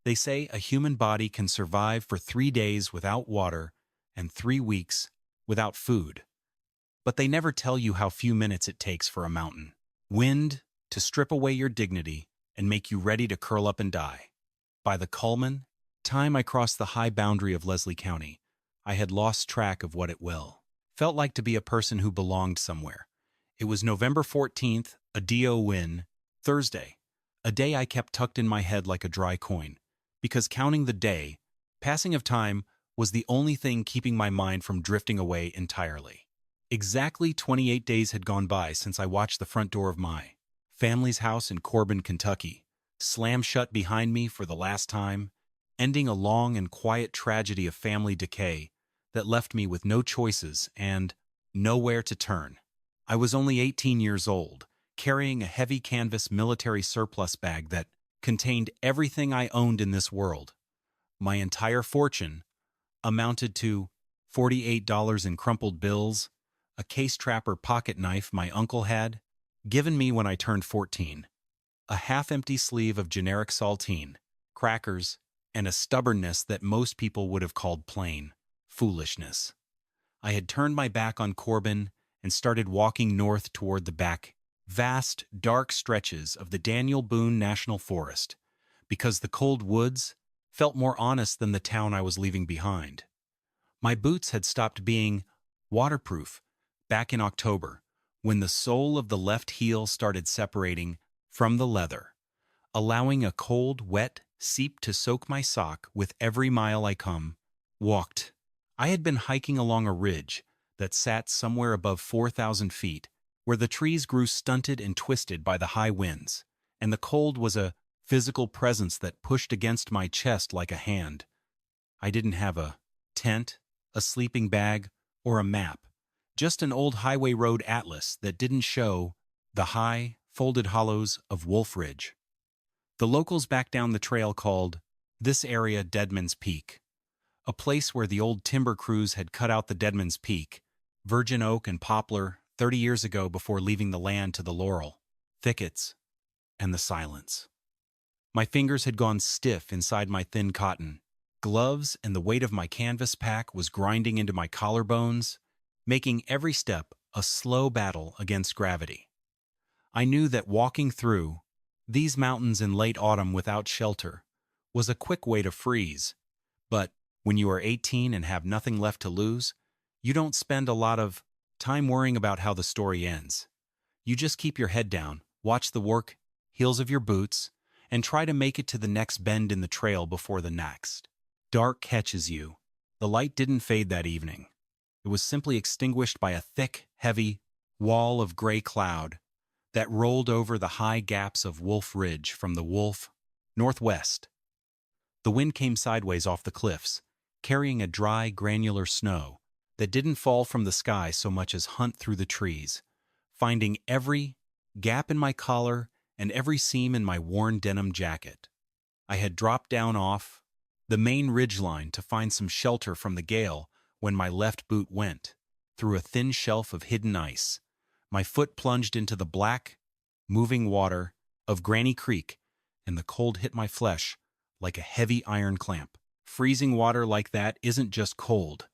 They say a human body can survive for 3 days without water and 3 weeks without food. But they never tell you how few minutes it takes for a mountain wind to strip away your dignity and make you ready to curl up and die. By the Cullman time I crossed the high boundary of Leslie County, I had lost track of what it felt like to be a person who belonged somewhere. It was November 14th, a DO win, Thursday, a day I kept tucked in my head like a dry coin, because counting the day, passing of time, was the only thing keeping my mind from drifting away entirely. Exactly 28 days had gone by since I watched the front door of my family's house in Corbin, Kentucky, slam shut behind me for the last time, ending a long and quiet tragedy of family decay that left me with no choices and nowhere to turn. I was only 18 years old, carrying a heavy canvas military surplus bag that contained everything I owned in this world. My entire fortune amounted to $48 in crumpled bills, a case trapper pocket knife my uncle had given me when I turned 14, a half-empty sleeve of generic saltine, crackers, and a stubbornness that most people would have called plain foolishness. I had turned my back on Corbin and started walking north toward the vast, dark stretches of the Daniel Boone National Forest, because the cold woods felt more honest than the town I was leaving behind. My boots had stopped being waterproof back in October, when the sole of the left heel started separating from the leather, allowing a cold, wet seep to soak my sock with every mile I walked. I had been hiking along a ridge that sat somewhere above 4,000 feet, where the trees grew stunted and twisted by the high winds, and the cold was a physical presence that pushed against my chest like a hand. I didn't have a tent, a sleeping bag, or a map, just an old highway road atlas that didn't show the high, folded hollows of Wolf Ridge. The locals back down the trail called this area Deadman's Peak, a place where the old timber crews had cut out the Deadman's Peak, virgin oak and poplar, 30 years ago before leaving the land to the laurel, thickets, and the silence. My fingers had gone stiff inside my thin cotton gloves, and the weight of my canvas pack was grinding into my collarbones, making every step a slow battle against gravity. I knew that walking through these mountains in late autumn without shelter was a quick way to freeze, but when you are 18 and have nothing left to lose, you don't spend a lot of time worrying about how the story ends. You just keep your head down, watch the work, heels of your boots, and try to make it to the next bend in the trail before the next. Dark catches you. The light didn't fade that evening. It was simply extinguished by a thick, heavy wall of gray cloud that rolled over the high gaps of Wolf Ridge from the northwest. The wind came sideways off the cliffs, carrying a dry, granular snow that didn't fall from the sky so much as hunt through the trees, finding every gap in my collar and every seam in my worn denim jacket. I had dropped down off the main ridgeline to find some shelter from the gale when my left boot went through a thin shelf of hidden ice. My foot plunged into the black, moving water of Granny Creek, and the cold hit my flesh like a heavy iron clamp. Freezing water like that isn't just cold.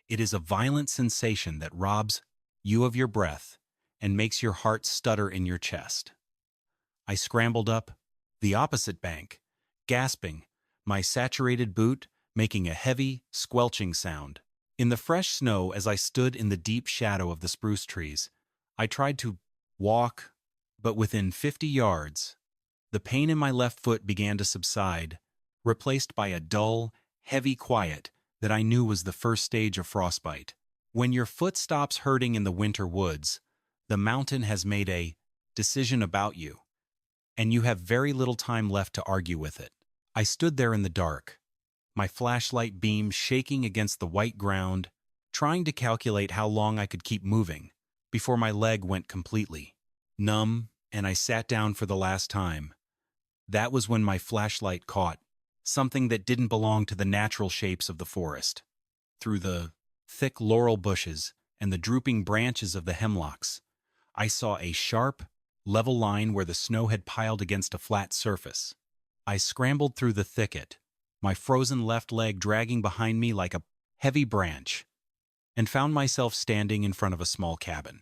It is a violent sensation that robs you of your breath and makes your heart stutter in your chest. I scrambled up the opposite bank, gasping, my saturated boot making a heavy, squelching sound. In the fresh snow, as I stood in the deep shadow of the spruce trees, I tried to walk, but within 50 yards, the pain in my left foot began to subside, replaced by a dull, heavy quiet that I knew was the first stage of frostbite. When your foot stops hurting in the winter woods, the mountain has made a decision about you, and you have very little time left to argue with it. I stood there in the dark, my flashlight beam shaking against the white ground, trying to calculate how long I could keep moving before my leg went completely numb and I sat down for the last time. That was when my flashlight caught something that didn't belong to the natural shapes of the forest. Through the thick laurel bushes and the drooping branches of the hemlocks, I saw a sharp, level line where the snow had piled against a flat surface. I scrambled through the thicket, my frozen left leg dragging behind me like a heavy branch, and found myself standing in front of a small cabin.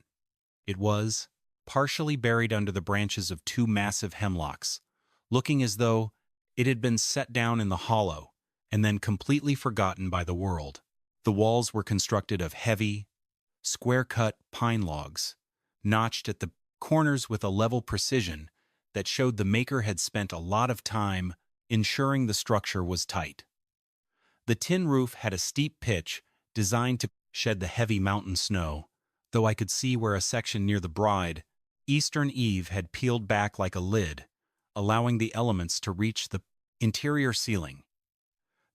It was partially buried under the branches of two massive hemlocks, looking as though it had been set down in the hollow and then completely forgotten by the world. The walls were constructed of heavy, square-cut pine logs, notched at the corners with a level precision that showed the maker had spent a lot of time ensuring the structure was tight. The tin roof had a steep pitch designed to shed the heavy mountain snow, though I could see where a section near the bride, eastern eave, had peeled back like a lid, allowing the elements to reach the interior ceiling.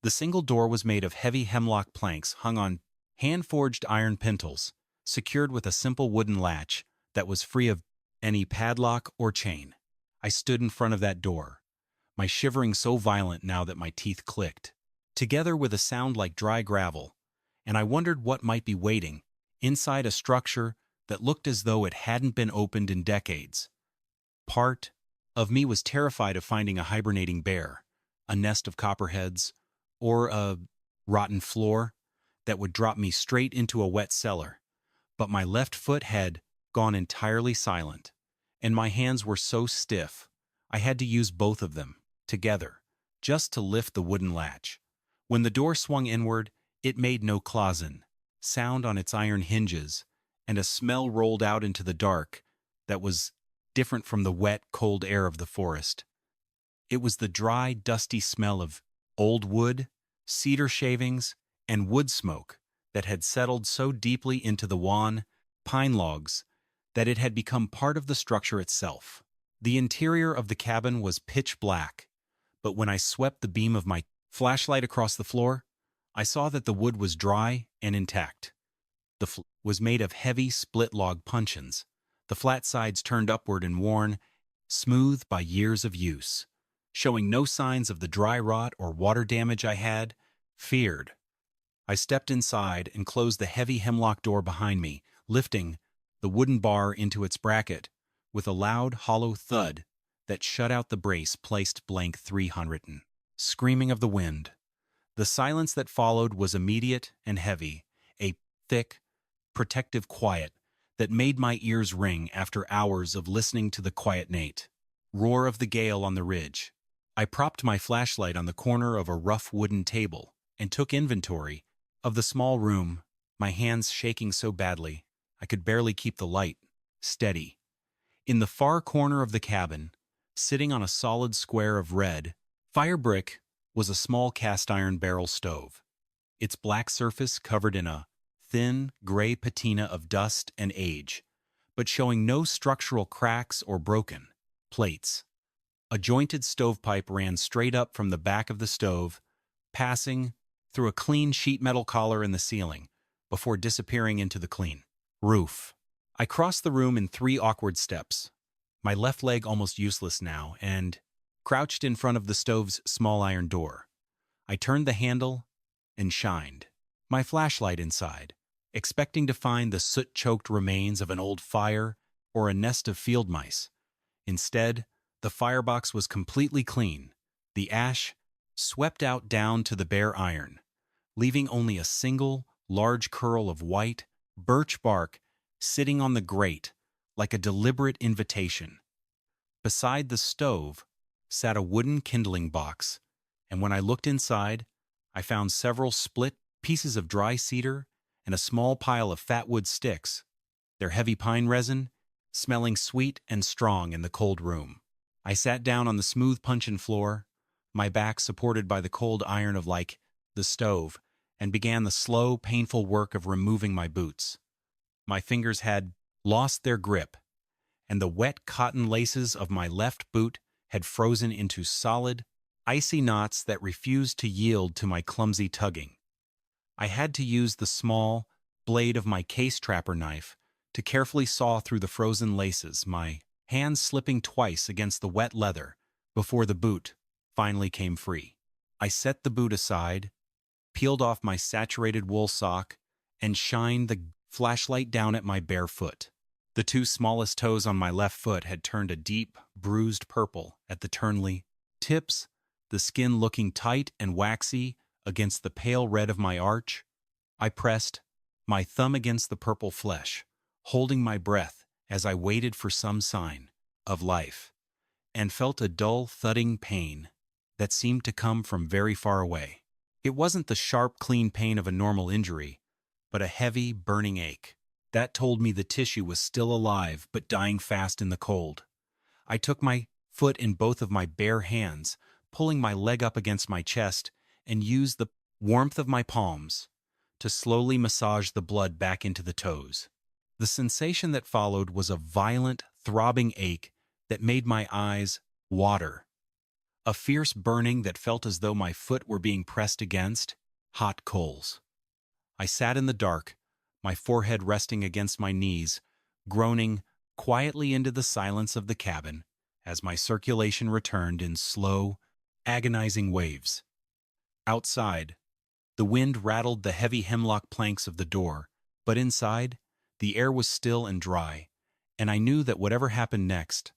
The single door was made of heavy hemlock planks hung on hand-forged iron pintles, secured with a simple wooden latch that was free of any padlock or chain. I stood in front of that door, my shivering so violent now that my teeth clicked, together with a sound like dry gravel, and I wondered what might be waiting inside a structure that looked as though it hadn't been opened in decades. Part of me was terrified of finding a hibernating bear, a nest of copperheads, or a rotten floor that would drop me straight into a wet cellar. But my left foot had gone entirely silent, and my hands were so stiff I had to use both of them, together, just to lift the wooden latch. When the door swung inward, it made no klazan sound on its iron hinges, and a smell rolled out into the dark that was different from the wet, cold air of the forest. It was the dry, dusty smell of old wood, cedar shavings, and wood smoke that had settled so deeply into the wan pine logs that it had become part of the structure itself. The interior of the cabin was pitch black, but when I swept the beam of my flashlight across the floor, I saw that the wood was dry and intact. The floor was made of heavy split-log puncheons, the flat sides turned upward and worn smooth by years of use, showing no signs of the dry rot or water damage I had feared. I stepped inside and closed the heavy hemlock door behind me, lifting the wooden bar into its bracket with a loud, hollow thud that shut out the brace placed blank 300. Screaming of the wind. The silence that followed was immediate and heavy, a thick, protective quiet that made my ears ring after hours of listening to the quiet roar of the gale on the ridge. I propped my flashlight on the corner of a rough wooden table and took inventory of the small room, my hands shaking so badly I could barely keep the light steady. In the far corner of the cabin, sitting on a solid square of red fire brick, was a small cast-iron barrel stove, its black surface covered in a thin, gray patina of dust and age, but showing no structural cracks or broken plates. A jointed stovepipe ran straight up from the back of the stove, passing through a clean sheet metal collar in the ceiling, before disappearing into the clean roof. I crossed the room in 3 awkward steps, my left leg almost useless now, and crouched in front of the stove's small iron door. I turned the handle and shined my flashlight inside, expecting to find the soot-choked remains of an old fire or a nest of field mice. Instead, the firebox was completely clean, the ash swept out down to the bare iron, leaving only a single, large curl of white, birch bark sitting on the grate like a deliberate invitation. Beside the stove sat a wooden kindling box, and when I looked inside, I found several split pieces of dry cedar and a small pile of fat wood sticks, their heavy pine resin smelling sweet and strong in the cold room. I sat down on the smooth puncheon floor, my back supported by the cold iron of the stove, and began the slow, painful work of removing my boots. My fingers had lost their grip, and the wet cotton laces of my left boot had frozen into solid, icy knots that refused to yield to my clumsy tugging. I had to use the small blade of my case trapper knife to carefully saw through the frozen laces, my hands slipping twice against the wet leather before the boot finally came free. I set the boot aside, peeled off my saturated wool sock, and shined the flashlight down at my bare foot. The 2 smallest toes on my left foot had turned a deep, bruised purple at the turnly tips the skin looking tight and waxy against the pale red of my arch. I pressed my thumb against the purple flesh, holding my breath as I waited for some sign of life, and felt a dull, thudding pain that seemed to come from very far away. It wasn't the sharp, clean pain of a normal injury, but a heavy, burning ache. That told me the tissue was still alive but dying fast in the cold. I took my foot in both of my bare hands, pulling my leg up against my chest, and used the warmth of my palms to slowly massage the blood back into the toes. The sensation that followed was a violent, throbbing ache that made my eyes water. A fierce burning that felt as though my foot were being pressed against hot coals. I sat in the dark, my forehead resting against my knees, groaning quietly into the silence of the cabin as my circulation returned in slow, agonizing waves. Outside, the wind rattled the heavy hemlock planks of the door, but inside, the air was still and dry, and I knew that whatever happened next,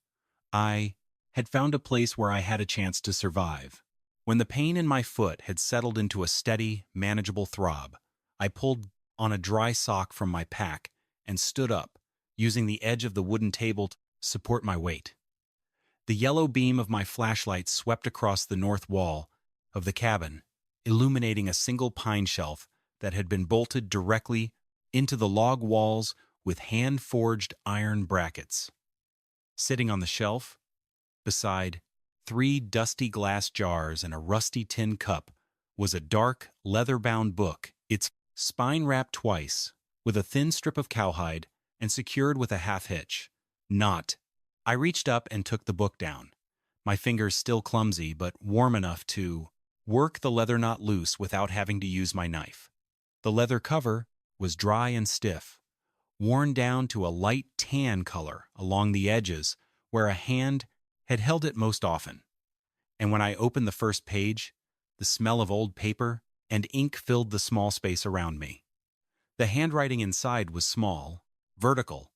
I had found a place where I had a chance to survive. When the pain in my foot had settled into a steady, manageable throb, I pulled on a dry sock from my pack and stood up, using the edge of the wooden table to support my weight. The yellow beam of my flashlight swept across the north wall of the cabin, illuminating a single pine shelf that had been bolted directly into the log walls with hand-forged iron brackets. Sitting on the shelf, beside 3 dusty glass jars and a rusty tin cup, was a dark, leather-bound book, its spine wrapped twice, with a thin strip of cowhide and secured with a half-hitch. I reached up and took the book down, my fingers still clumsy but warm enough to work the leather knot loose without having to use my knife. The leather cover was dry and stiff, worn down to a light tan color along the edges where a hand had held it most often. And when I opened the first page, the smell of old paper and ink filled the small space around me. The handwriting inside was small, vertical,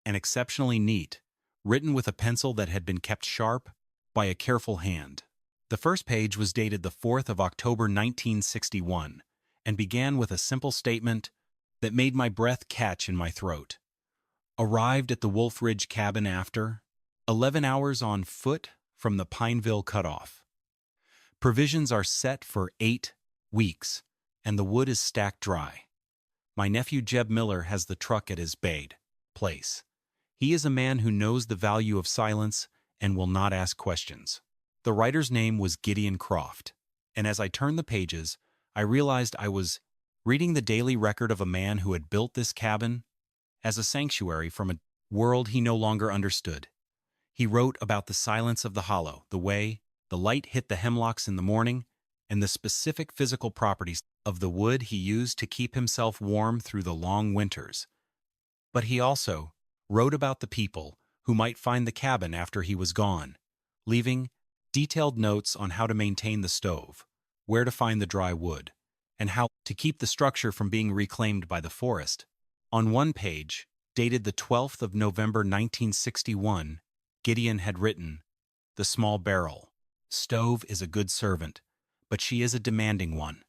and exceptionally neat, written with a pencil that had been kept sharp by a careful hand. The first page was dated the 4th of October 1961 and began with a simple statement that made my breath catch in my throat. Arrived at the Wolf Ridge cabin after 11 hours on foot from the Pineville Cutoff. Provisions are set for 8 weeks, and the wood is stacked dry. My nephew Jeb Miller has the truck at his place. He is a man who knows the value of silence and will not ask questions. The writer's name was Gideon Croft, and as I turned the pages, I realized I was reading the daily record of a man who had built this cabin as a sanctuary from a world he no longer understood. He wrote about the silence of the hollow, the way the light hit the hemlocks in the morning, and the specific physical properties of the wood he used to keep himself warm through the long winters. But he also wrote about the people who might find the cabin after he was gone, leaving detailed notes on how to maintain the stove, where to find the dry wood, and how to keep the structure from being reclaimed by the forest. On one page, dated the 12th of November 1961, Gideon had written, "The small barrel. Stove is a good servant, but she is a demanding one.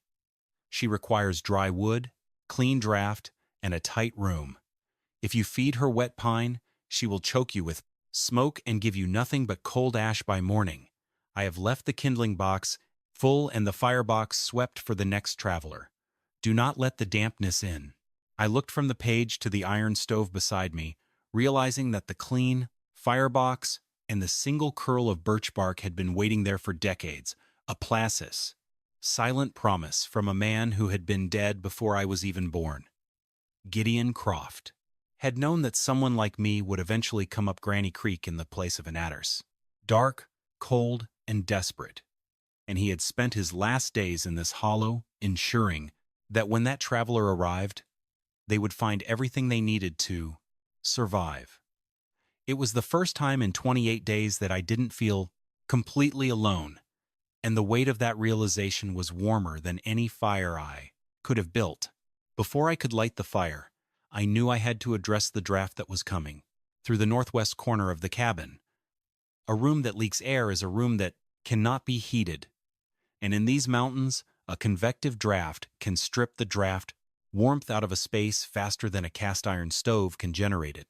She requires dry wood, clean draft, and a tight room. If you feed her wet pine, she will choke you with smoke and give you nothing but cold ash by morning. I have left the kindling box full and the firebox swept for the next traveler. Do not let the dampness in." I looked from the page to the iron stove beside me, realizing that the clean firebox and the single curl of birch bark had been waiting there for decades, a placid, silent promise from a man who had been dead before I was even born. Gideon Croft had known that someone like me would eventually come up Granny Creek in the place of an adders. Dark, cold, and desperate. And he had spent his last days in this hollow, ensuring that when that traveler arrived, they would find everything they needed to survive. It was the first time in 28 days that I didn't feel completely alone, and the weight of that realization was warmer than any fire I could have built. Before I could light the fire, I knew I had to address the draft that was coming through the northwest corner of the cabin. A room that leaks air is a room that cannot be heated And in these mountains, a convective draft can strip the draft warmth out of a space faster than a cast iron stove can generate it.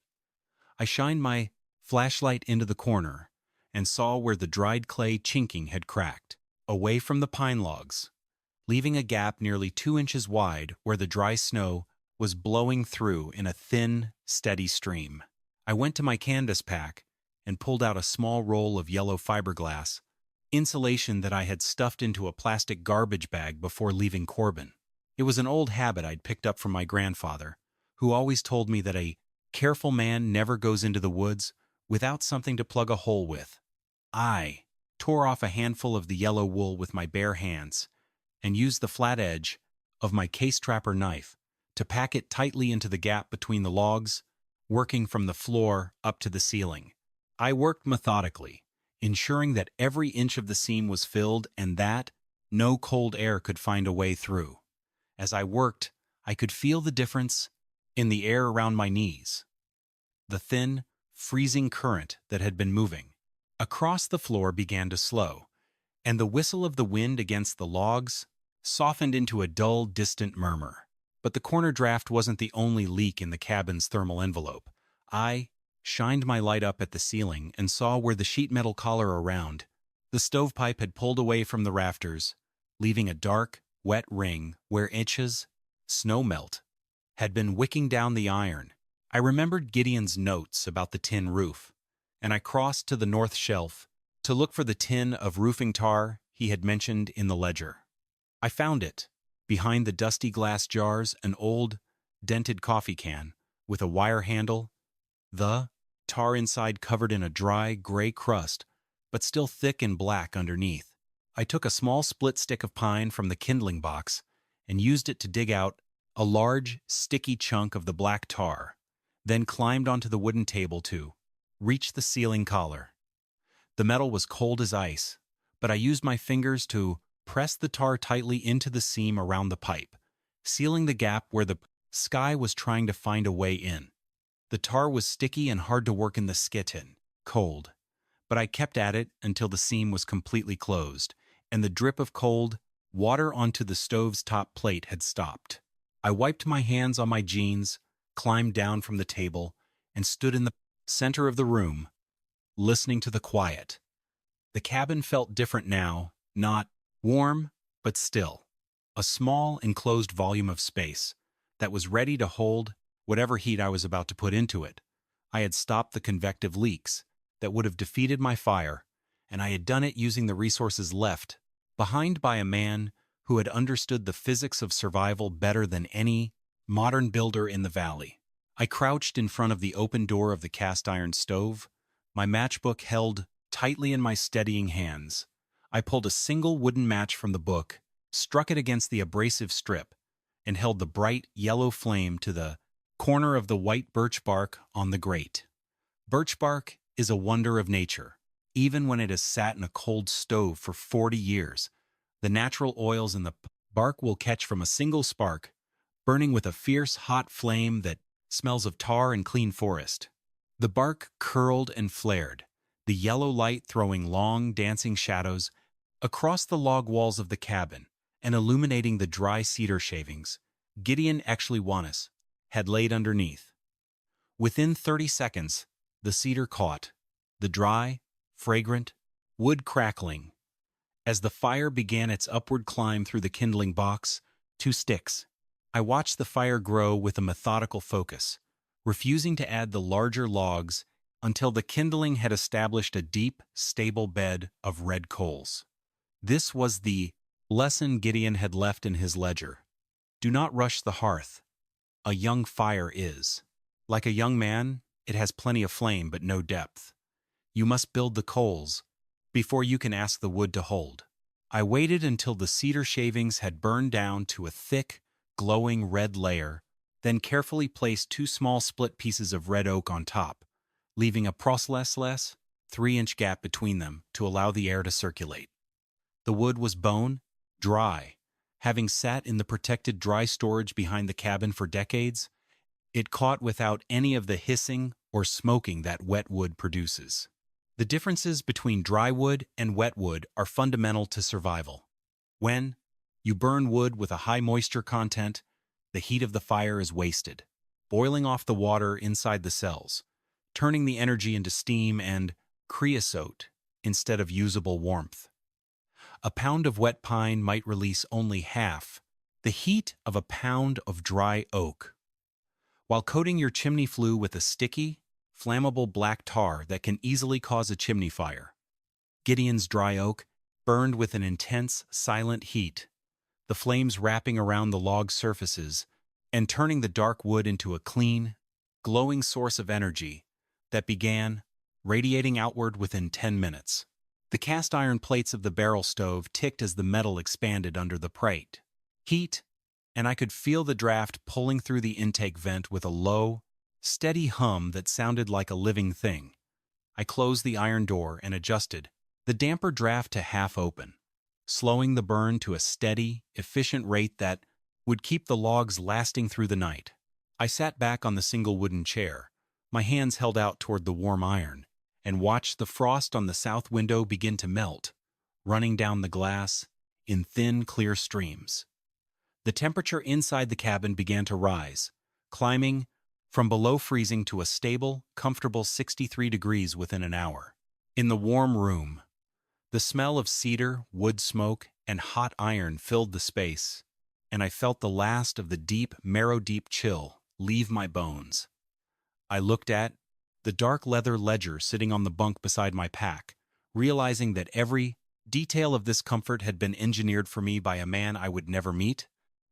I shined my flashlight into the corner and saw where the dried clay chinking had cracked, away from the pine logs, leaving a gap nearly 2 inches wide where the dry snow was blowing through in a thin, steady stream. I went to my canvas pack and pulled out a small roll of yellow fiberglass, insulation that I had stuffed into a plastic garbage bag before leaving Corbin. It was an old habit I'd picked up from my grandfather, who always told me that a careful man never goes into the woods without something to plug a hole with. I tore off a handful of the yellow wool with my bare hands and used the flat edge of my case trapper knife to pack it tightly into the gap between the logs, working from the floor up to the ceiling. I worked methodically, ensuring that every inch of the seam was filled and that no cold air could find a way through. As I worked, I could feel the difference in the air around my knees, the thin, freezing current that had been moving across the floor began to slow, and the whistle of the wind against the logs softened into a dull, distant murmur. But the corner draft wasn't the only leak in the cabin's thermal envelope. I shined my light up at the ceiling and saw where the sheet metal collar around the stovepipe had pulled away from the rafters, leaving a dark, wet ring where inches snow melt had been wicking down the iron. I remembered Gideon's notes about the tin roof, and I crossed to the north shelf to look for the tin of roofing tar he had mentioned in the ledger. I found it, behind the dusty glass jars, an old, dented coffee can with a wire handle, the tar inside covered in a dry, gray crust, but still thick and black underneath. I took a small split stick of pine from the kindling box and used it to dig out a large, sticky chunk of the black tar, then climbed onto the wooden table to reach the ceiling collar. The metal was cold as ice, but I used my fingers to press the tar tightly into the seam around the pipe, sealing the gap where the sky was trying to find a way in. The tar was sticky and hard to work in the skitten, cold, but I kept at it until the seam was completely closed, and the drip of cold water onto the stove's top plate had stopped. I wiped my hands on my jeans, climbed down from the table, and stood in the center of the room, listening to the quiet. The cabin felt different now, not warm, but still. A small, enclosed volume of space that was ready to hold whatever heat I was about to put into it. I had stopped the convective leaks that would have defeated my fire, and I had done it using the resources left behind by a man who had understood the physics of survival better than any modern builder in the valley. I crouched in front of the open door of the cast-iron stove, my matchbook held tightly in my steadying hands. I pulled a single wooden match from the book, struck it against the abrasive strip, and held the bright yellow flame to the corner of the white birch bark on the grate. Birch bark is a wonder of nature. Even when it has sat in a cold stove for 40 years, the natural oils in the bark will catch from a single spark, burning with a fierce, hot flame that smells of tar and clean forest. The bark curled and flared, the yellow light throwing long, dancing shadows across the log walls of the cabin and illuminating the dry cedar shavings Gideon Echlewanis had laid underneath. Within 30 seconds, the cedar caught, the dry, fragrant wood crackling. As the fire began its upward climb through the kindling box, 2 sticks, I watched the fire grow with a methodical focus, refusing to add the larger logs until the kindling had established a deep, stable bed of red coals. This was the lesson Gideon had left in his ledger. Do not rush the hearth. A young fire is. Like a young man, it has plenty of flame but no depth. You must build the coals before you can ask the wood to hold. I waited until the cedar shavings had burned down to a thick, glowing red layer, then carefully placed 2 small split pieces of red oak on top, leaving a processless 3-inch gap between them to allow the air to circulate. The wood was bone, dry. Having sat in the protected dry storage behind the cabin for decades, it caught without any of the hissing or smoking that wet wood produces. The differences between dry wood and wet wood are fundamental to survival. When you burn wood with a high moisture content, the heat of the fire is wasted, boiling off the water inside the cells, turning the energy into steam and creosote instead of usable warmth. A pound of wet pine might release only half the heat of a pound of dry oak, while coating your chimney flue with a sticky, flammable black tar that can easily cause a chimney fire. Gideon's dry oak burned with an intense, silent heat, the flames wrapping around the log surfaces and turning the dark wood into a clean, glowing source of energy that began radiating outward within 10 minutes. The cast iron plates of the barrel stove ticked as the metal expanded under the plate. Heat, and I could feel the draft pulling through the intake vent with a low, steady hum that sounded like a living thing. I closed the iron door and adjusted the damper draft to half open, slowing the burn to a steady, efficient rate that would keep the logs lasting through the night. I sat back on the single wooden chair, my hands held out toward the warm iron, and watched the frost on the south window begin to melt, running down the glass in thin, clear streams. The temperature inside the cabin began to rise, climbing from below freezing to a stable, comfortable 63 degrees within an hour. In the warm room, the smell of cedar, wood smoke, and hot iron filled the space, and I felt the last of the deep, marrow-deep chill leave my bones. I looked at the dark leather ledger sitting on the bunk beside my pack, realizing that every detail of this comfort had been engineered for me by a man I would never meet,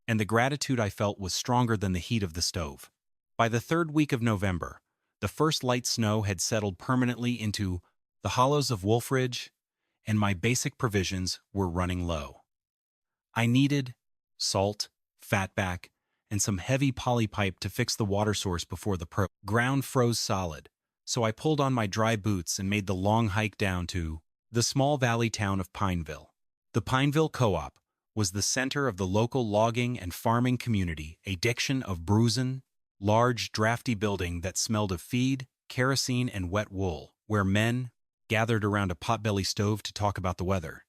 and the gratitude I felt was stronger than the heat of the stove. By the third week of November, the first light snow had settled permanently into the hollows of Wolf Ridge, and my basic provisions were running low. I needed salt, fatback, and some heavy polypipe to fix the water source before the ground froze solid, so I pulled on my dry boots and made the long hike down to the small valley town of Pineville. The Pineville Co-op was the center of the local logging and farming community, a diction of bruising, large, drafty building that smelled of feed, kerosene, and wet wool, where men gathered around a potbelly stove to talk about the weather.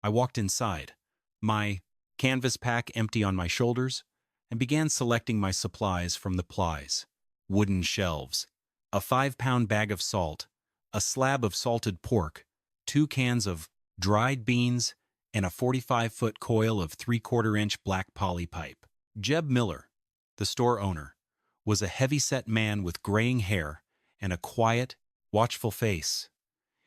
I walked inside, my canvas pack empty on my shoulders, and began selecting my supplies from the plies. Wooden shelves, a 5-pound bag of salt, a slab of salted pork, 2 cans of dried beans, and a 45-foot coil of 3/4-inch black poly pipe. Jeb Miller, the store owner, was a heavy-set man with graying hair and a quiet, watchful face.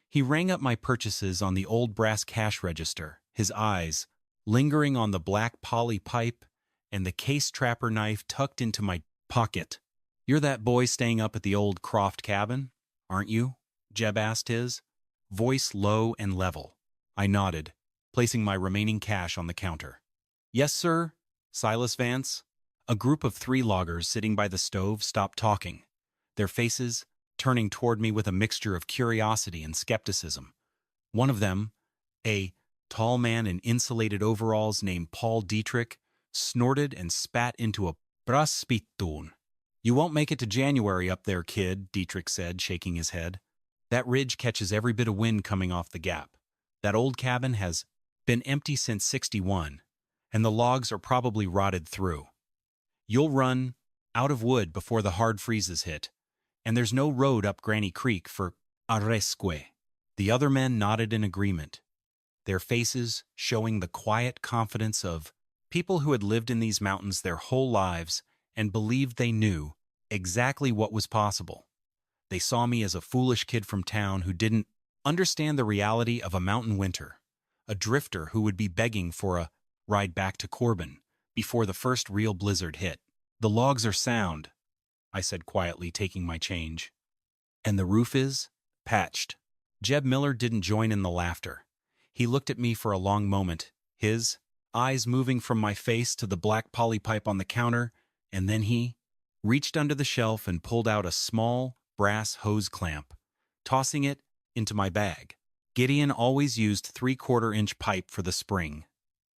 He rang up my purchases on the old brass cash register, his eyes lingering on the black poly pipe and the case trapper knife tucked into my pocket. "You're that boy staying up at the old Croft cabin, aren't you?" Jeb asked, his voice low and level. I nodded, placing my remaining cash on the counter. "Yes, sir." Silas Vance, a group of 3 loggers sitting by the stove, stopped talking, their faces turning toward me with a mixture of curiosity and skepticism. One of them, a tall man in insulated overalls named Paul Dietrich, snorted and spat into a braspitoon. "You won't make it to January up there, kid," Dietrich said, shaking his head. "That ridge catches every bit of wind coming off the gap. That old cabin has been empty since '61, and the logs are probably rotted through. You'll run out of wood before the hard freezes hit, and there's no road up Granny Creek for Aresque." The other men nodded in agreement, their faces showing the quiet confidence of people who had lived in these mountains their whole lives and believed they knew exactly what was possible. They saw me as a foolish kid from town who didn't understand the reality of a mountain winter, a drifter who would be begging for a ride back to Corbin before the first real blizzard hit. "The logs are sound," I said quietly, taking my change. "And the roof is patched." Jeb Miller didn't join in the laughter. He looked at me for a long moment, his eyes moving from my face to the black polypipe on the counter, and then he reached under the shelf and pulled out a small brass hose clamp, tossing it into my bag. "Gideon always used 3/4-inch pipe for the spring,"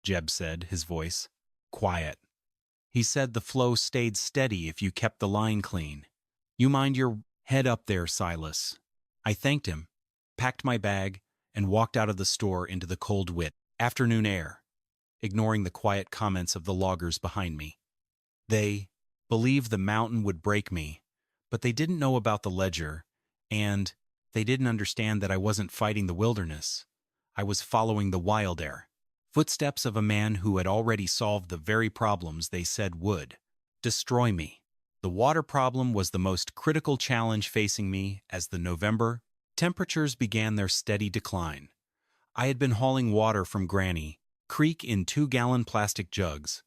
Jeb said, his voice quiet. "He said the flow stayed steady if you kept the line clean. You mind your head up there, Silas." I thanked him, packed my bag, and walked out of the store into the cold, wet afternoon air. ignoring the quiet comments of the loggers behind me. They believed the mountain would break me, but they didn't know about the ledger, and they didn't understand that I wasn't fighting the wilderness. I was following the wild air, footsteps of a man who had already solved the very problems they said would destroy me. The water problem was the most critical challenge facing me as the November temperatures began their steady decline. I had been hauling water from Granny Creek in 2-gallon plastic jugs,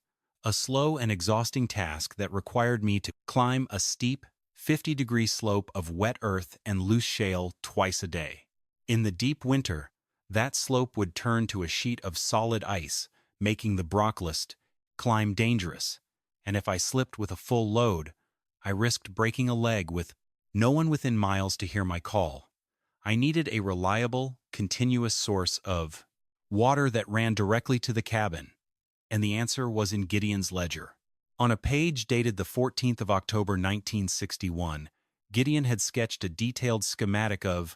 a slow and exhausting task that required me to climb a steep, 50-degree slope of wet earth and loose shale twice a day. In the deep winter, that slope would turn to a sheet of solid ice, making the brocklist climb dangerous, and if I slipped with a full load, I risked breaking a leg with no one within miles to hear my call. I needed a reliable, continuous source of water that ran directly to the cabin, and the answer was in Gideon's ledger. On a page dated the 14th of October 1961, Gideon had sketched a detailed schematic of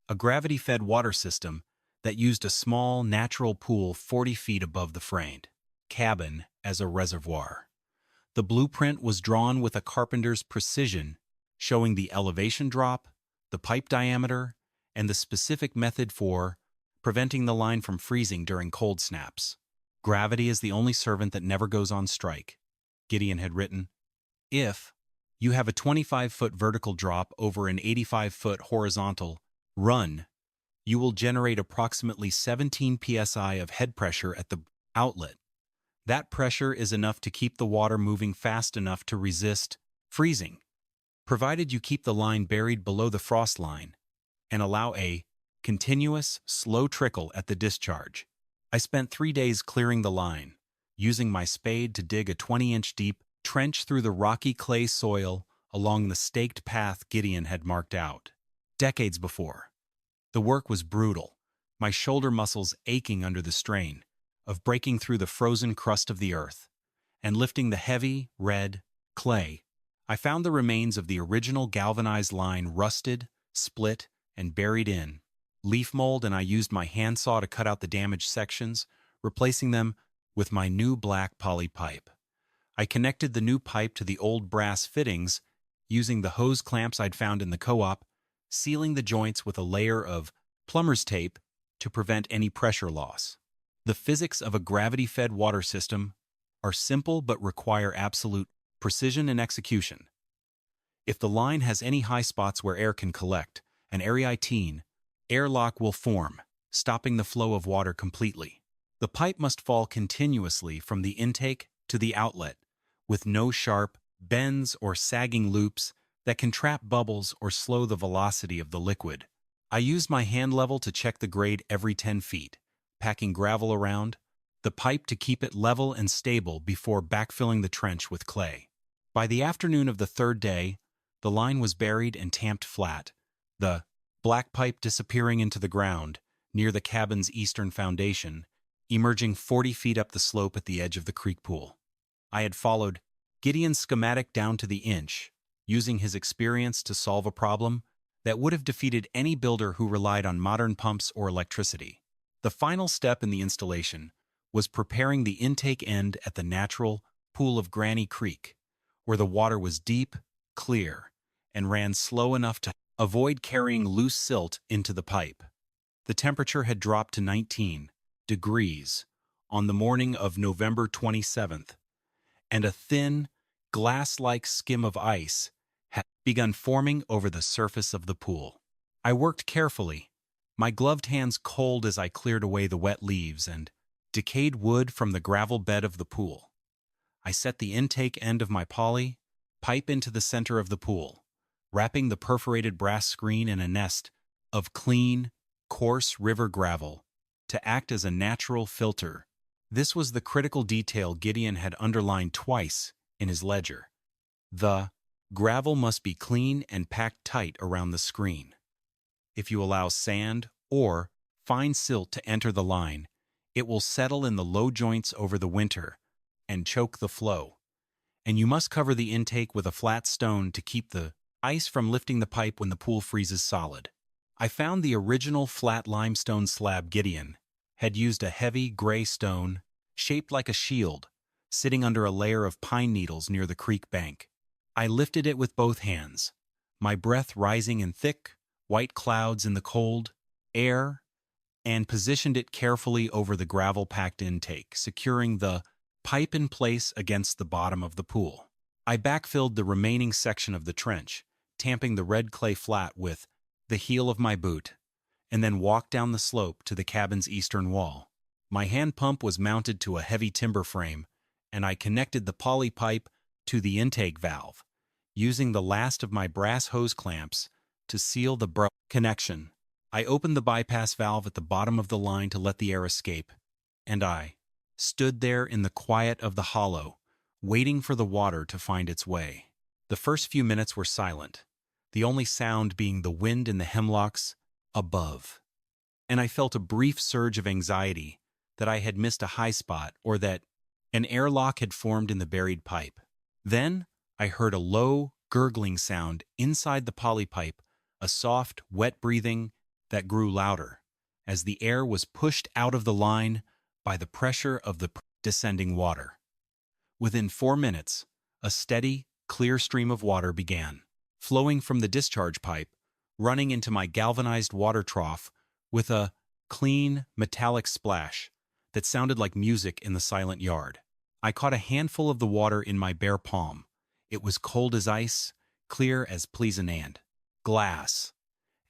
a gravity-fed water system that used a small, natural pool 40 feet above the framed cabin as a reservoir. The blueprint was drawn with a carpenter's precision, showing the elevation drop, the pipe diameter, and the specific method for preventing the line from freezing during cold snaps. Gravity is the only servant that never goes on strike, Gideon had written. If you have a 25-foot vertical drop over an 85-foot horizontal run, you will generate approximately 17 psi of head pressure at the outlet. That pressure is enough to keep the water moving fast enough to resist freezing, provided you keep the line buried below the frost line and allow a continuous, slow trickle at the discharge. I spent 3 days clearing the line, using my spade to dig a 20-inch deep trench through the rocky clay soil along the staked path Gideon had marked out decades before. The work was brutal, my shoulder muscles aching under the strain of breaking through the frozen crust of the earth and lifting the heavy, red clay. I found the remains of the original galvanized line rusted, split, and buried in leaf mold, and I used my handsaw to cut out the damaged sections, replacing them with my new black poly pipe. I connected the new pipe to the old brass fittings using the hose clamps I'd found in the co-op, sealing the joints with a layer of plumber's tape to prevent any pressure loss. The physics of a gravity-fed water system are simple but require absolute precision and execution. If the line has any high spots where air can collect, an air-18 airlock will form, stopping the flow of water completely. The pipe must fall continuously from the intake to the outlet, with no sharp bends or sagging loops that can trap bubbles or slow the velocity of the liquid. I used my hand level to check the grade every 10 feet, packing gravel around the pipe to keep it level and stable before backfilling the trench with clay. By the afternoon of the third day, the line was buried and tamped flat, the black pipe disappearing into the ground near the cabin's eastern foundation, emerging 40 feet up the slope at the edge of the creek pool. I had followed Gideon's schematic down to the inch, using his experience to solve a problem that would have defeated any builder who relied on modern pumps or electricity. The final step in the installation was preparing the intake end at the natural pool of Granny Creek, where the water was deep, clear, and ran slow enough to avoid carrying loose silt into the pipe. The temperature had dropped to 19 degrees on the morning of November 27th, and a thin, glass-like skim of ice had begun forming over the surface of the pool. I worked carefully, my gloved hands cold as I cleared away the wet leaves and decayed wood from the gravel bed of the pool. I set the intake end of my poly pipe into the center of the pool, wrapping the perforated brass screen in a nest of clean, coarse river gravel to act as a natural filter. This was the critical detail Gideon had underlined twice in his ledger. The gravel must be clean and packed tight around the screen. If you allow sand or fine silt to enter the line, it will settle in the low joints over the winter and choke the flow. And you must cover the intake with a flat stone to keep the ice from lifting the pipe when the pool freezes solid. I found the original flat limestone slab Gideon had used a heavy gray stone shaped like a shield, sitting under a layer of pine needles near the creek bank. I lifted it with both hands, my breath rising in thick, white clouds in the cold air, and positioned it carefully over the gravel-packed intake, securing the pipe in place against the bottom of the pool. I backfilled the remaining section of the trench, tamping the red clay flat with the heel of my boot, and then walked down the slope to the cabin's eastern wall. My hand pump was mounted to a heavy timber frame, and I connected the poly pipe to the intake valve, using the last of my brass hose clamps to seal the connection. I opened the bypass valve at the bottom of the line to let the air escape, and I stood there in the quiet of the hollow, waiting for the water to find its way. The first few minutes were silent, the only sound being the wind in the hemlocks above. And I felt a brief surge of anxiety that I had missed a high spot or that an airlock had formed in the buried pipe. Then I heard a low, gurgling sound inside the poly pipe, a soft, wet breathing that grew louder as the air was pushed out of the line by the pressure of the descending water. Within 4 minutes, a steady, clear stream of water began, flowing from the discharge pipe, running into my galvanized water trough with a clean, metallic splash that sounded like music in the silent yard. I caught a handful of the water in my bare palm. It was cold as ice, clear as pleasant glass,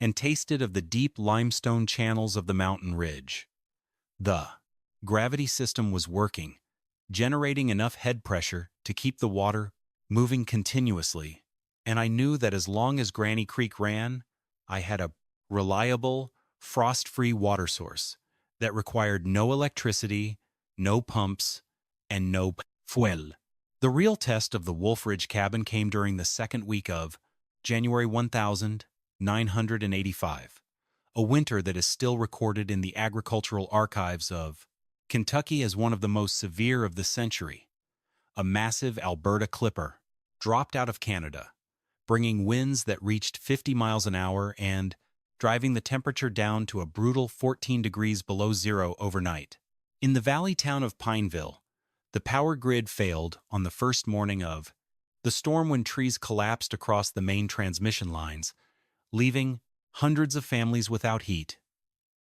and tasted of the deep limestone channels of the mountain ridge. The gravity system was working, generating enough head pressure to keep the water moving continuously, and I knew that as long as Granny Creek ran, I had a reliable, frost-free water source that required no electricity, no pumps, and no fuel. The real test of the Wolf Ridge cabin came during the second week of January 1985, a winter that is still recorded in the agricultural archives of Kentucky as one of the most severe of the century. A massive Alberta clipper dropped out of Canada, bringing winds that reached 50 miles an hour and driving the temperature down to a brutal 14 degrees below zero overnight. In the valley town of Pineville, the power grid failed on the first morning of the storm when trees collapsed across the main transmission lines, leaving hundreds of families without heat.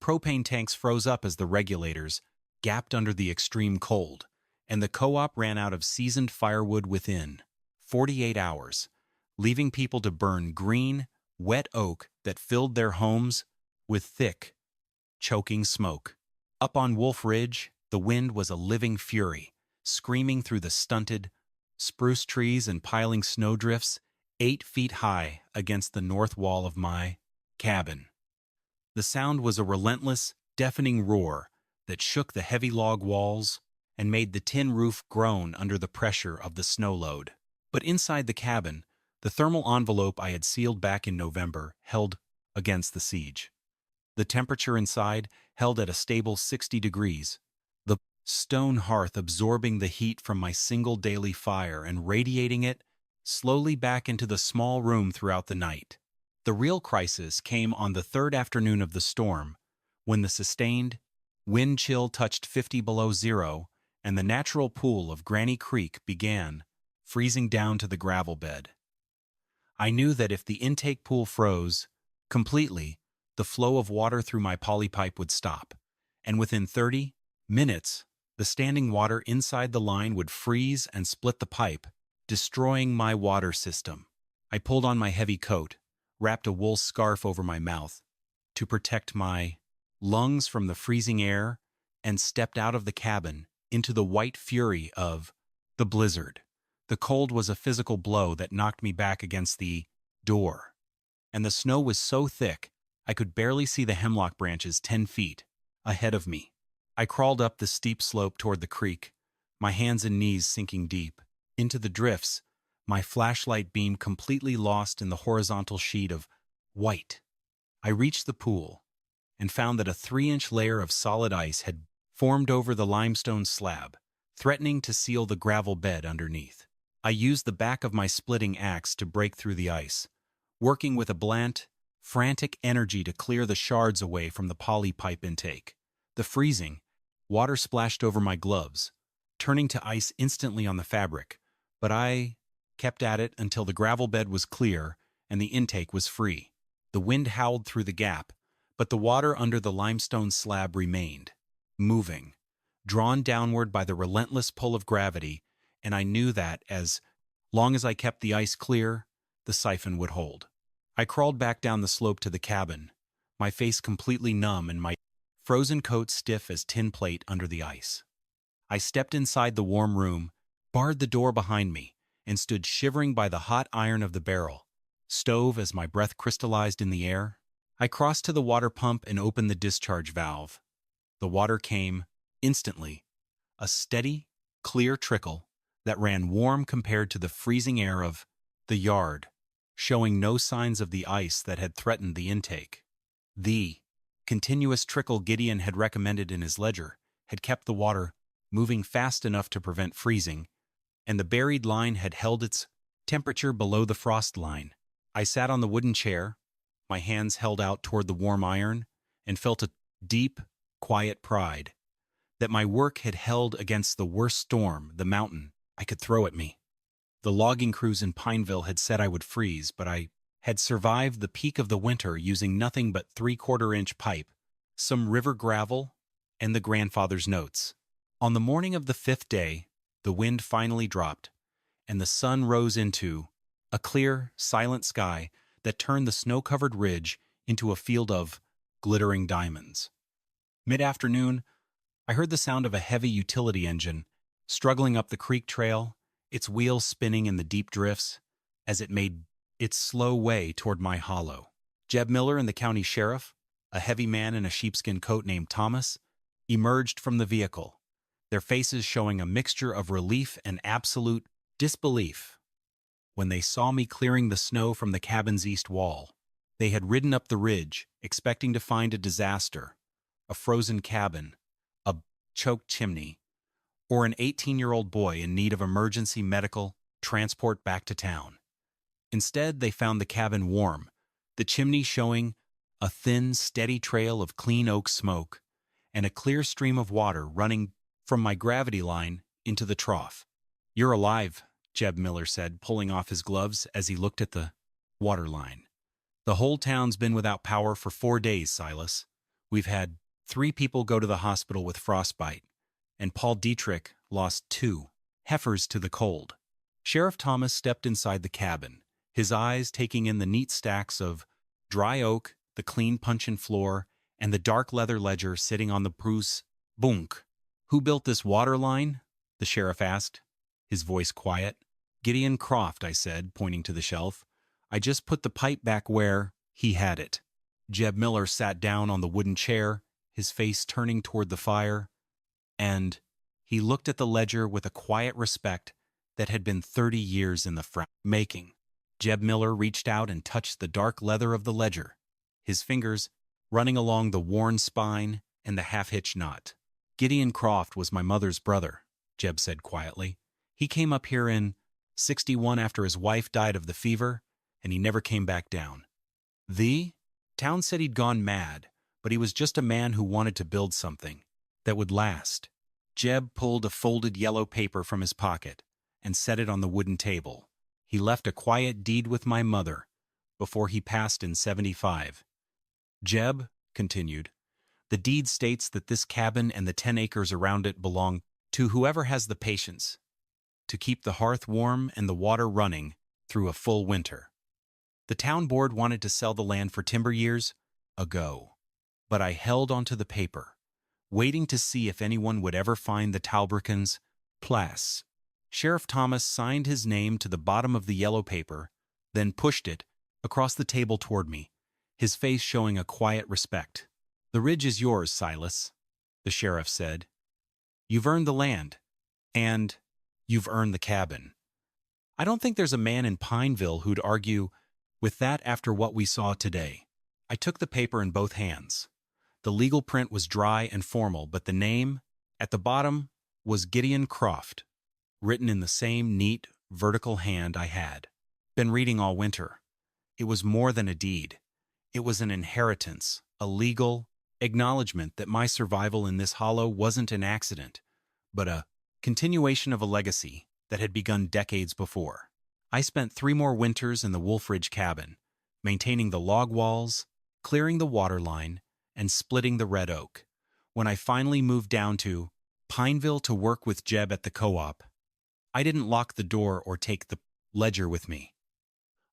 Propane tanks froze up as the regulators gapped under the extreme cold, and the co-op ran out of seasoned firewood within 48 hours, leaving people to burn green, wet oak that filled their homes with thick, choking smoke. Up on Wolf Ridge, the wind was a living fury, screaming through the stunted spruce trees and piling snowdrifts 8 feet high against the north wall of my cabin. The sound was a relentless, deafening roar that shook the heavy log walls and made the tin roof groan under the pressure of the snow load. But inside the cabin, the thermal envelope I had sealed back in November held against the siege. The temperature inside held at a stable 60 degrees, the stone hearth absorbing the heat from my single daily fire and radiating it slowly back into the small room throughout the night. The real crisis came on the third afternoon of the storm, when the sustained wind chill touched 50 below zero and the natural pool of Granny Creek began freezing down to the gravel bed. I knew that if the intake pool froze completely, the flow of water through my poly pipe would stop, and within 30 minutes, the standing water inside the line would freeze and split the pipe, destroying my water system. I pulled on my heavy coat, wrapped a wool scarf over my mouth to protect my lungs from the freezing air, and stepped out of the cabin into the white fury of the blizzard. The cold was a physical blow that knocked me back against the door, and the snow was so thick I could barely see the hemlock branches 10 feet ahead of me. I crawled up the steep slope toward the creek, my hands and knees sinking deep into the drifts, my flashlight beam completely lost in the horizontal sheet of white. I reached the pool and found that a 3-inch layer of solid ice had formed over the limestone slab, threatening to seal the gravel bed underneath. I used the back of my splitting axe to break through the ice, working with a blunt, frantic energy to clear the shards away from the poly pipe intake. The freezing Water splashed over my gloves, turning to ice instantly on the fabric, but I kept at it until the gravel bed was clear and the intake was free. The wind howled through the gap, but the water under the limestone slab remained, moving, drawn downward by the relentless pull of gravity, and I knew that as long as I kept the ice clear, the siphon would hold. I crawled back down the slope to the cabin, my face completely numb and my frozen coat stiff as tin plate under the ice. I stepped inside the warm room, barred the door behind me, and stood shivering by the hot iron of the barrel stove as my breath crystallized in the air. I crossed to the water pump and opened the discharge valve. The water came instantly, a steady, clear trickle that ran warm compared to the freezing air of the yard, showing no signs of the ice that had threatened the intake. The continuous trickle Gideon had recommended in his ledger had kept the water moving fast enough to prevent freezing, and the buried line had held its temperature below the frost line. I sat on the wooden chair, my hands held out toward the warm iron, and felt a deep, quiet pride that my work had held against the worst storm the mountain I could throw at me. The logging crews in Pineville had said I would freeze, but I had survived the peak of the winter using nothing but 3/4-inch pipe, some river gravel, and the grandfather's notes. On the morning of the 5th day, the wind finally dropped, and the sun rose into a clear, silent sky that turned the snow-covered ridge into a field of glittering diamonds. Mid-afternoon, I heard the sound of a heavy utility engine struggling up the creek trail, its wheels spinning in the deep drifts as it made its slow way toward my hollow. Jeb Miller and the county sheriff, a heavy man in a sheepskin coat named Thomas, emerged from the vehicle, their faces showing a mixture of relief and absolute disbelief. When they saw me clearing the snow from the cabin's east wall, they had ridden up the ridge, expecting to find a disaster, a frozen cabin, a choked chimney, or an 18-year-old boy in need of emergency medical transport back to town. Instead, they found the cabin warm, the chimney showing a thin, steady trail of clean oak smoke, and a clear stream of water running from my gravity line into the trough. "You're alive," Jeb Miller said, pulling off his gloves as he looked at the water line. "The whole town's been without power for 4 days, Silas. We've had 3 people go to the hospital with frostbite, and Paul Dietrich lost 2 heifers to the cold." Sheriff Thomas stepped inside the cabin, his eyes taking in the neat stacks of dry oak, the clean puncheon floor, and the dark leather ledger sitting on the Bruce bunk. "Who built this water line?" the sheriff asked, his voice quiet. "Gideon Croft," I said, pointing to the shelf. "I just put the pipe back where he had it." Jeb Miller sat down on the wooden chair, his face turning toward the fire, and he looked at the ledger with a quiet respect that had been 30 years in the making. Jeb Miller reached out and touched the dark leather of the ledger, his fingers running along the worn spine and the half-hitch knot. "Gideon Croft was my mother's brother," Jeb said quietly. "He came up here in '61 after his wife died of the fever, and he never came back down. The town said he'd gone mad, but he was just a man who wanted to build something that would last." Jeb pulled a folded yellow paper from his pocket and set it on the wooden table. "He left a quiet deed with my mother before he passed in '75. Jeb continued, "The deed states that this cabin and the 10 acres around it belong to whoever has the patience to keep the hearth warm and the water running through a full winter. The town board wanted to sell the land for timber years ago, but I held onto the paper, waiting to see if anyone would ever find the Talbricans' place." Sheriff Thomas signed his name to the bottom of the yellow paper, then pushed it across the table toward me, his face showing a quiet respect. "The ridge is yours, Silas," the sheriff said. "You've earned the land, and you've earned the cabin. I don't think there's a man in Pineville who'd argue with that after what we saw today." I took the paper in both hands. The legal print was dry and formal, but the name at the bottom was Gideon Croft, written in the same neat, vertical hand I had been reading all winter. It was more than a deed. It was an inheritance, a legal Acknowledgement that my survival in this hollow wasn't an accident, but a continuation of a legacy that had begun decades before. I spent 3 more winters in the Wolfridge cabin, maintaining the log walls, clearing the water line, and splitting the red oak. When I finally moved down to Pineville to work with Jeb at the co-op, I didn't lock the door or take the ledger with me.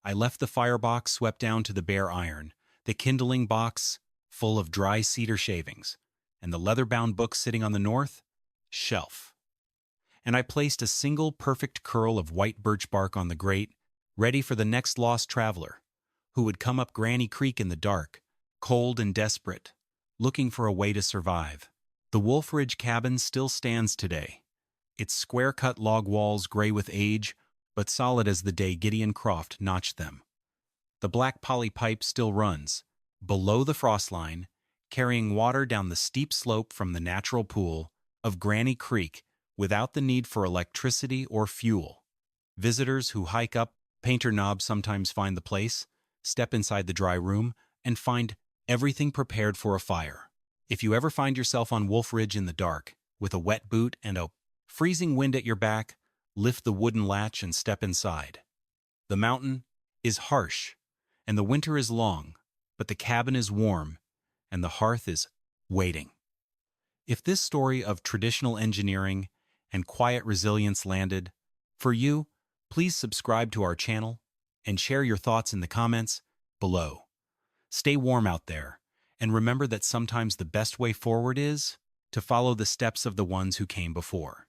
I left the firebox swept down to the bare iron, the kindling box full of dry cedar shavings, and the leather-bound book sitting on the north shelf. And I placed a single perfect curl of white birch bark on the grate, ready for the next lost traveler, who would come up Granny Creek in the dark, cold and desperate, looking for a way to survive. The Wolfridge cabin still stands today, its square-cut log walls gray with age, but solid as the day Gideon Croft notched them. The black poly pipe still runs, below the frost line, carrying water down the steep slope from the natural pool of Granny Creek without the need for electricity or fuel. Visitors who hike up Painter Knob sometimes find the place, step inside the dry room, and find everything prepared for a fire. If you ever find yourself on Wolfridge in the dark, with a wet boot and a freezing wind at your back, lift the wooden latch and step inside. The mountain is harsh, and the winter is long, but the cabin is warm, and the hearth is waiting. If this story of traditional engineering and quiet resilience landed for you, please subscribe to our channel and share your thoughts in the comments below. Stay warm out there, and remember that sometimes the best way forward is to follow the steps of the ones who came before.